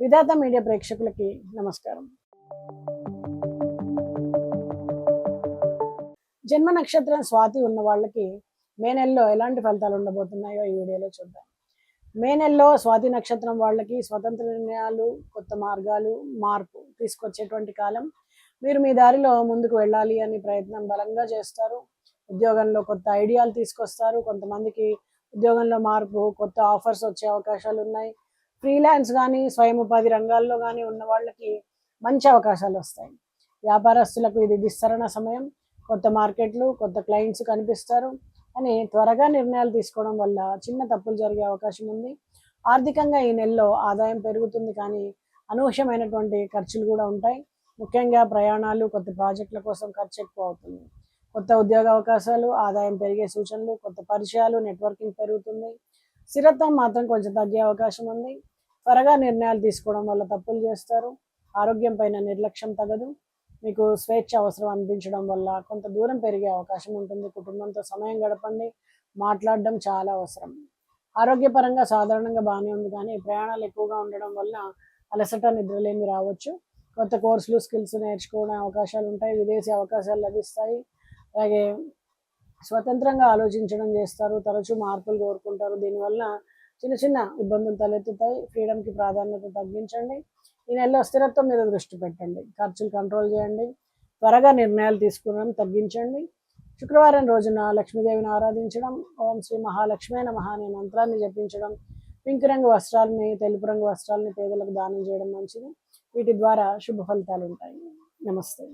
విధాత media ప్రేక్షకులకి నమస్కారం. జన్మ నక్షత్రం స్వాతి ఉన్న వాళ్ళకి మే నెలలో ఎలాంటి ఫలితాలు ఉండబోతున్నాయో ఈ వీడియోలో చూద్దాం. మే నెలలో స్వాతి నక్షత్రం వాళ్ళకి స్వతంత్ర నిర్ణయాలు, కొత్త మార్గాలు, మార్పు తీసుకొచ్చేటువంటి కాలం. మీరు మీ దారిలో ముందుకు వెళ్ళాలి అని ప్రయత్నం బలంగా చేస్తారు. ఉద్యోగంలో కొత్త ఐడియాలు తీసుకొస్తారు. కొంతమందికి ఉద్యోగంలో మార్పు, కొత్త ఆఫర్స్ వచ్చే అవకాశాలు ఉన్నాయి. ఫ్రీలాన్స్ కానీ స్వయం ఉపాధి రంగాల్లో కానీ ఉన్న వాళ్ళకి మంచి అవకాశాలు వస్తాయి. వ్యాపారస్తులకు ఇది విస్తరణ సమయం. కొత్త మార్కెట్లు, కొత్త క్లయింట్స్ కనిపిస్తారు అని త్వరగా నిర్ణయాలు తీసుకోవడం వల్ల చిన్న తప్పులు జరిగే అవకాశం ఉంది. ఆర్థికంగా ఈ నెలలో ఆదాయం పెరుగుతుంది, కానీ అనూహ్యమైనటువంటి ఖర్చులు కూడా ఉంటాయి. ముఖ్యంగా ప్రయాణాలు, కొత్త ప్రాజెక్టుల కోసం ఖర్చు ఎక్కువ అవుతుంది. కొత్త ఉద్యోగ అవకాశాలు, ఆదాయం పెరిగే సూచనలు, కొత్త పరిచయాలు, నెట్వర్కింగ్ పెరుగుతుంది. స్థిరత్వం మాత్రం కొంచెం తగ్గే అవకాశం ఉంది. త్వరగా నిర్ణయాలు తీసుకోవడం వల్ల తప్పులు చేస్తారు. ఆరోగ్యం పైన నిర్లక్ష్యం తగదు. మీకు స్వేచ్ఛ అవసరం అనిపించడం వల్ల కొంత దూరం పెరిగే అవకాశం ఉంటుంది. కుటుంబంతో సమయం గడపండి. మాట్లాడడం చాలా అవసరం. ఆరోగ్యపరంగా సాధారణంగా బాగానే ఉంది, కానీ ప్రయాణాలు ఎక్కువగా ఉండడం వల్ల అలసట, నిద్రలేమి రావచ్చు. కొత్త కోర్సులు, స్కిల్స్ నేర్చుకోవడం అవకాశాలు ఉంటాయి. విదేశీ అవకాశాలు లభిస్తాయి. అలాగే స్వతంత్రంగా ఆలోచించడం చేస్తారు. తరచూ మార్పులు కోరుకుంటారు. దీనివల్ల చిన్న చిన్న ఇబ్బందులు తలెత్తుతాయి. ఫ్రీడమ్కి ప్రాధాన్యత తగ్గించండి. ఈ నెలలో స్థిరత్వం మీద దృష్టి పెట్టండి. ఖర్చులు కంట్రోల్ చేయండి. త్వరగా నిర్ణయాలు తీసుకోవడం తగ్గించండి. శుక్రవారం రోజున లక్ష్మీదేవిని ఆరాధించడం, ఓం శ్రీ మహాలక్ష్మే నమః అనే మంత్రాన్ని జపించడం, పింక్ రంగు వస్త్రాలని, తెలుపు రంగు వస్త్రాలని పేదలకు దానం చేయడం మంచిది. వీటి ద్వారా శుభ ఫలితాలు ఉంటాయి. నమస్తే.